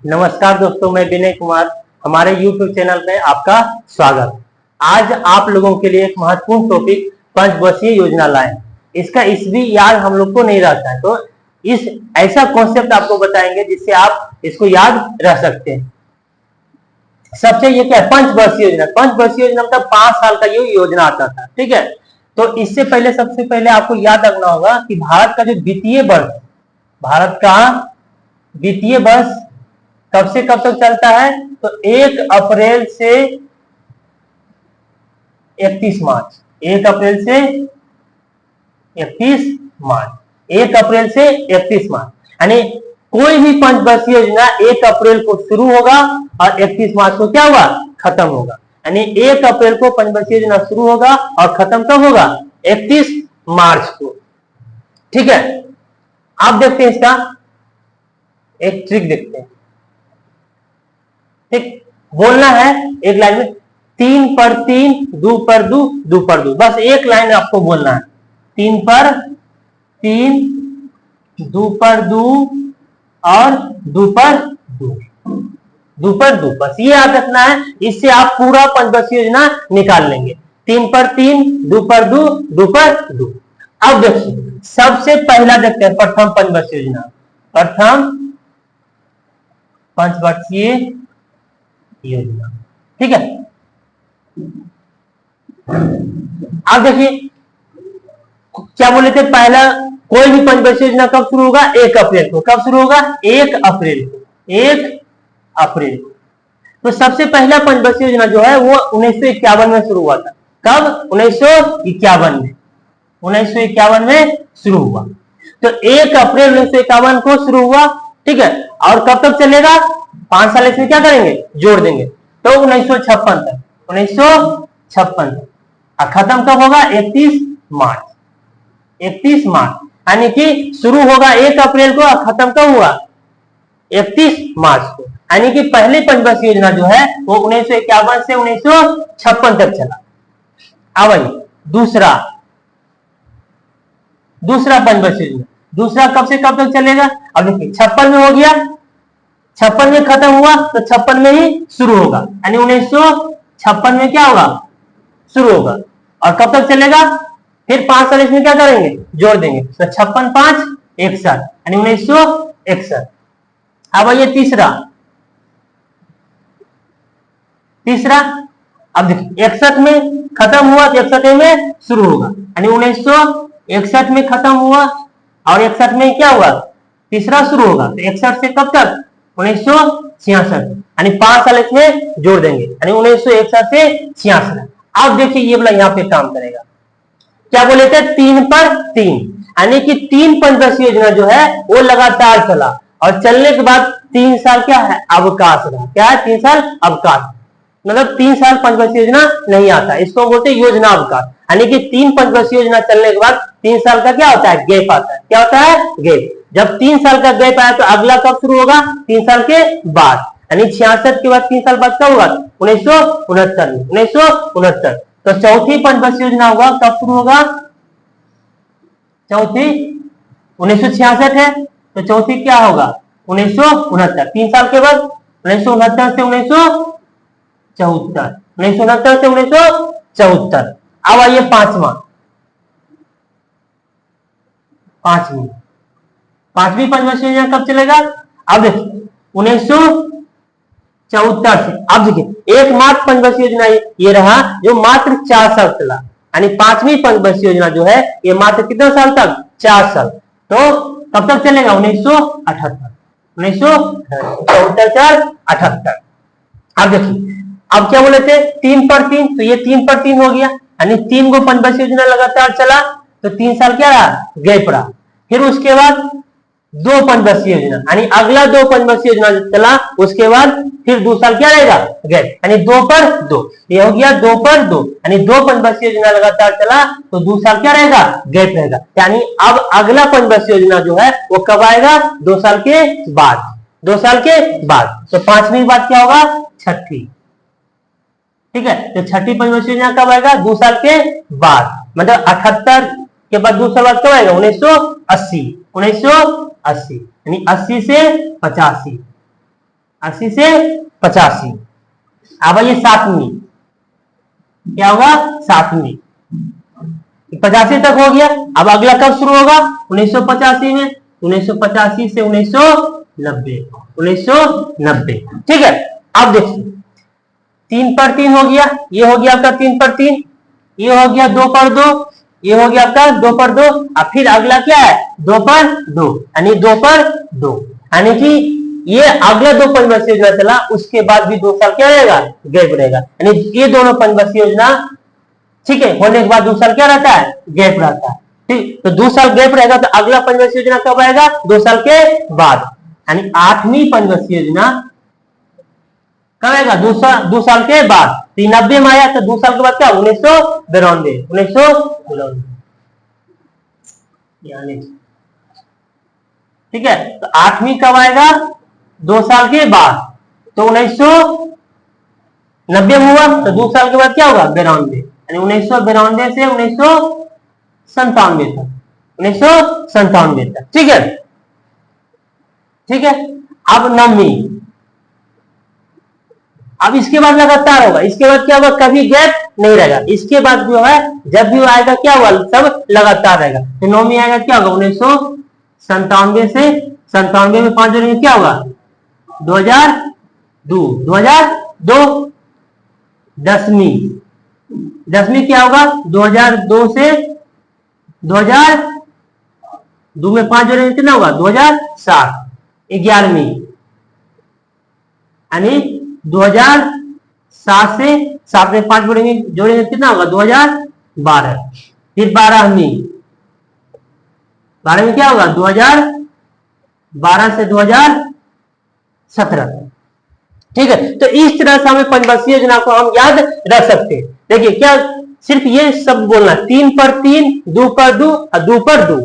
नमस्कार दोस्तों, मैं विनय कुमार। हमारे YouTube चैनल पे आपका स्वागत। आज आप लोगों के लिए एक महत्वपूर्ण टॉपिक पंचवर्षीय योजना लाए। इसका ईस्वी याद हम लोग को नहीं रहता है, तो इस ऐसा कॉन्सेप्ट आपको बताएंगे जिससे आप इसको याद रह सकते हैं। सबसे ये क्या है, पंचवर्षीय योजना। पंचवर्षीय योजना मतलब 5 साल का ये योजना आता था, ठीक है। तो इससे पहले सबसे पहले आपको याद रखना होगा कि भारत का जो वित्तीय वर्ष, भारत का वित्तीय वर्ष कब से कब तक चलता है, तो 1 अप्रैल से 31 मार्च। 1 अप्रैल से 31 मार्च, 1 अप्रैल से 31 मार्च। यानी कोई भी पंचवर्षीय योजना 1 अप्रैल को शुरू होगा और 31 मार्च को क्या होगा, खत्म होगा। यानी 1 अप्रैल को पंचवर्षीय योजना शुरू होगा और खत्म कब होगा, 31 मार्च को, ठीक है। आप देखते हैं इसका एक ट्रिक देखते हैं, ठीक। बोलना है एक लाइन में 3 पर 3, 2 पर 2, 2 पर 2, बस एक लाइन आपको बोलना है। 3 पर 3, 2 पर 2 और 2 पर 2, 2 पर 2, बस ये याद रखना है। इससे आप पूरा पंचवर्षीय योजना निकाल लेंगे। 3 पर 3, 2 पर 2, 2 पर 2। अब देखिए सबसे पहला देखते हैं प्रथम पंचवर्षीय योजना। प्रथम पंचवर्षीय योजना, ठीक है। अब देखिए क्या बोले थे, पहला कोई भी पंचवर्षीय योजना कब शुरू होगा, 1 अप्रैल को। कब शुरू होगा, 1 अप्रैल को, 1 अप्रैल को। तो सबसे पहला पंचवर्षीय योजना जो है वो 1951 में शुरू हुआ था। कब, 1951 में, 1951 में शुरू हुआ। तो 1 अप्रैल 1951 को शुरू हुआ, ठीक है। और कब तक चलेगा, 5 साल इसमें क्या करेंगे, जोड़ देंगे, तो 1956 तक, 1956 तक। खत्म कब होगा, 31 मार्च, 31 मार्च। यानी कि शुरू होगा 1 अप्रैल को और खत्म कब हुआ, 31 मार्च को। यानी कि पहले पंचवर्षीय योजना जो है वो 1951 से 1956 तक चला। अब दूसरा पंचवर्षीय योजना, दूसरा कब से कब तक चलेगा। अब देखिए 56 में हो गया, 56 में खत्म हुआ तो 56 में ही शुरू होगा। यानी 1956 में क्या होगा, शुरू होगा और कब तक चलेगा, फिर 5 साल इसमें क्या करेंगे, जोड़ देंगे, तो 56 5 61, यानी 1961। अब ये तीसरा, अब देखिए 61 में खत्म हुआ तो 61 में शुरू होगा। यानी 1961 में खत्म हुआ और 61 में क्या हुआ, तीसरा शुरू होगा। तो 61 से कब तक, 1966, यानी 5 साल इसमें जोड़ देंगे, यानी 1961 से 66। अब देखिए ये वाला यहाँ पे काम करेगा। क्या बोले थे, 3 पर 3, यानी कि 3 पंचवर्षीय योजना जो है वो लगातार चला और चलने के बाद 3 साल क्या है, अवकाश रहा। क्या है, 3 साल अवकाश, मतलब 3 साल पंचवर्षीय योजना नहीं आता, इसको बोलते हैं योजना अवकाश। यानी कि 3 पंचवर्षीय योजना चलने के बाद 3 साल का क्या होता है, गैप आता है। क्या होता है, गैप। जब 3 साल का गैप आया तो अगला कब शुरू होगा, 3 साल के बाद। यानी 66 के बाद 3 साल बाद कब होगा, 1969 में, 1969। तो चौथी पंचवर्षीय योजना होगा, कब शुरू होगा, चौथी 1966 है तो चौथी क्या होगा, 1969। 3 साल के बाद 1969 से 1974, 1969 से 1974। अब आइए पांचवी पंचवर्षीय योजना कब चलेगा। अब देखिए 1974 से, अब देखिए एकमात्र पंचवर्षीय योजना ये रहा जो मात्र 4 साल चला। यानी 5वीं पंचवर्षीय योजना जो है ये मात्र कितने साल तक, 4 साल। तो कब तक चलेगा, 1978, 1974। अब देखिए अब क्या बोले थे, 3 पर 3, तो ये 3 पर 3 हो गया। यानी 3 को पंचवर्षीय योजना लगातार चला तो 3 साल क्या रहा, गैप रहा। फिर उसके बाद 2 पंचवर्षीय योजना, यानी अगला 2 पंचवर्षीय योजना चला, उसके बाद फिर 2 साल क्या रहेगा, गैप। यानी 2 पर 2, ये हो गया 2 पर 2, यानी 2 पंचवर्षीय योजना लगातार चला तो 2 साल क्या रहेगा, गैप रहेगा। यानी अब अगला पंचवर्षीय योजना जो है वो कब आएगा, 2 साल के बाद, 2 साल के बाद। तो 5वीं बात क्या होगा, छठी, ठीक है। तो छठी पंचवर्षीय योजना कब आएगा, 2 साल के बाद, मतलब 78 के बाद 2 साल बाद कब आएगा, 1980, 1980, यानी 80 से 85, 80 से 85। अब ये 7वीं, क्या होगा 7वीं, 85 तक हो गया। अब अगला कब शुरू होगा 1985 में, 1985 से 1990, 1990। ठीक है, अब देखिए 3 पर 3 हो गया, ये हो गया आपका 3 पर 3, ये हो गया 2 पर 2, ये हो गया आपका 2 पर 2। अब फिर अगला क्या है 2 पर 2, यानी 2 पर 2, यानी कि ये अगला 2 पंचवर्षीय योजना चला, उसके बाद भी 2 साल क्या रहेगा गैप रहेगा, यानी ये दोनों पंचवर्षीय योजना ठीक है होने के बाद 2 साल क्या रहता है गैप रहता है। ठीक, तो 2 साल गैप रहेगा, तो अगला पंचवर्षीय योजना कब आएगा 2 साल के बाद, यानी 8वीं पंचवर्षीय योजना कब आएगा 2 साल के बाद। 90 में आया तो 2 साल के बाद क्या 1992, 1992। ठीक है, तो 8वीं कब आएगा 2 साल के बाद, तो 1990 में हुआ, तो 2 साल के बाद क्या होगा 92, यानी 1992 से 1997 तक, 1997 तक। ठीक है, ठीक है। अब 9वीं, अब इसके बाद लगातार होगा, इसके बाद क्या होगा कभी गैप नहीं रहेगा, इसके बाद जो है जब भी आएगा क्या होगा सब लगातार रहेगा। तो 9वीं आएगा क्या होगा 1997 से 97 में 5 जोड़ेंगे क्या होगा 2002, 2002। 10वीं क्या होगा 2002 से 2002 में 5 जोड़ेंगे कितना होगा 2007। 11वीं यानी 2007 से 7 में 5 जोड़ेंगे कितना होगा 2012। फिर 12वीं क्या होगा 2012 से 2017। ठीक है, तो इस तरह से हमें पंचवर्षीय योजना को हम याद रख सकते हैं। देखिए क्या सिर्फ ये सब बोलना 3 पर 3, 2 पर 2 और 2 पर 2।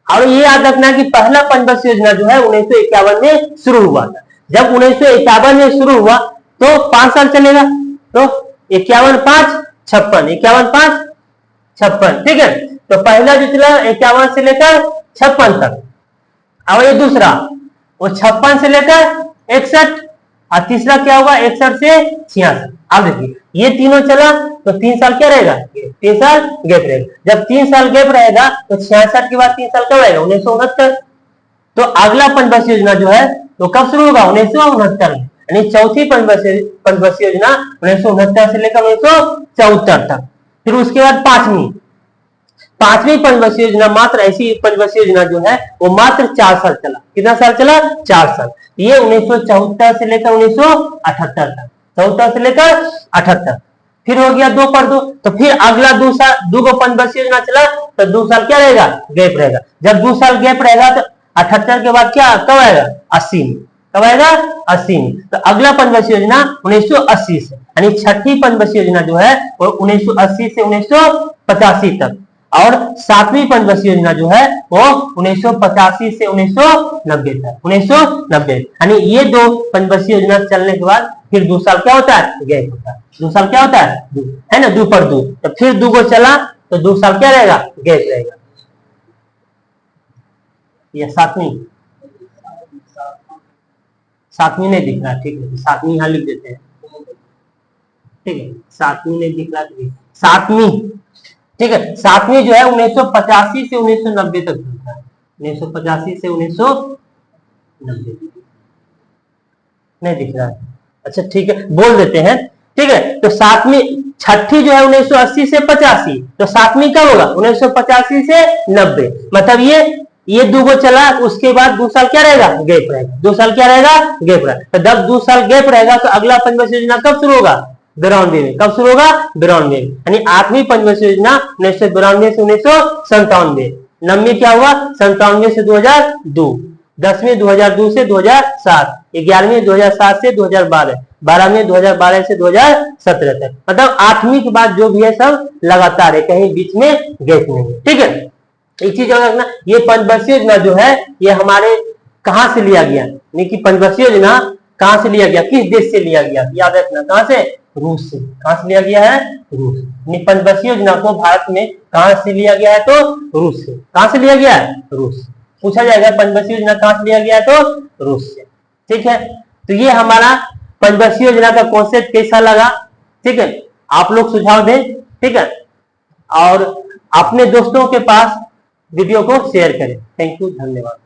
और ये याद रखना कि पहला पंचवर्षीय योजना जो है 1951 में शुरू हुआ था। जब 1951 में शुरू हुआ तो 5 साल चलेगा, तो 51 5 56, 51 5 56। ठीक है, तो पहला जो चला 51 से लेकर 56 तक। अब ये दूसरा वो 56 से लेकर 61, और तीसरा क्या होगा 61 से 66। अब देखिए ये तीनों चला तो 3 साल क्या रहेगा 3 साल गैप रहेगा। जब 3 साल गैप रहेगा तो 66 के बाद 3 साल कब रहेगा 1969। तो अगला पंचवर्षीय योजना जो है तो कब शुरू होगा 1969 में, यानी चौथी पंचवर्षीय योजना 1969 से लेकर 1974 तक। फिर उसके बाद 5वीं पंचवर्षीय योजना मात्र ऐसी पंचवर्षीय योजना जो है वो मात्र 4 साल चला। कितना साल चला 4 साल। ये 1974 से लेकर 1978 तक, 74 से लेकर 78। फिर हो गया 2 पर 2, तो फिर अगला 2 पंचवर्षीय योजना चला तो 2 साल क्या रहेगा गैप रहेगा। जब 2 साल गैप रहेगा तो 78 के बाद क्या कब आएगा 80 में, कब आएगा 80 में। तो अगला पंचवर्षीय योजना 1980 से, यानी छठी पंचवर्षीय योजना जो है वो 1980 से 1985 तक। और 7वीं पंचवर्षीय योजना जो है वो 1985 से 1990 तक, 1990। यानी ये 2 पंचवर्षीय योजना चलने के बाद फिर 2 साल क्या होता है गैप होता है। 2 साल क्या होता है ना 2 पर 2। तो फिर 2 को चला तो 2 साल क्या रहेगा गैप रहेगा। ये 7वीं नहीं दिख रहा, ठीक है 7वीं यहां लिख देते हैं। ठीक है 7वीं नहीं दिख रहा, 7वीं ठीक है 7वीं जो है 1985 से 1990 तक चलता है, 1985 से 1990 नहीं दिख रहा है। अच्छा ठीक है बोल देते हैं। ठीक है, तो 7वीं छठी जो है 1980 से 85, तो 7वीं कब होगा 1985 से 90। मतलब ये 2 को चला उसके बाद 2 साल क्या रहेगा गैप रहेगा, 2 साल क्या रहेगा गैप रहेगा। तो जब 2 साल गैप रहेगा तो अगला पंचवर्षीय योजना कब शुरू होगा 92 में। कब शुरू होगा 92 में, यानी 8वीं पंचवर्षीय योजना 1992 से 1997। 9वीं क्या हुआ 97 से 2002, 10वीं 2002 से 2007, 11वीं 2007 से 2012, 12वीं 2012 से 2017 तक। मतलब 8वीं के बाद जो भी है सब लगातार है, कहीं बीच में गैप नहीं है। ठीक है, एक चीज याद रखना, ये पंचवर्षीय योजना जो है ये हमारे कहां से लिया गया, यानी कि पंचवर्षीय योजना कहां से लिया गया, किस देश से लिया गया, याद रखना कहां से रूस से। कहां से लिया गया है रूस। पंचवर्षीय योजना को भारत में कहां से लिया गया है तो रूस से। कहां से लिया गया है रूस। पूछा जाएगा पंचवर्षीय योजना कहां से लिया गया है तो रूस से। ठीक है, तो ये हमारा पंचवर्षीय योजना का कॉन्सेप्ट कैसा लगा, ठीक है, आप लोग सुझाव दें, ठीक है, और अपने दोस्तों के पास वीडियो को शेयर करें। थैंक यू, धन्यवाद।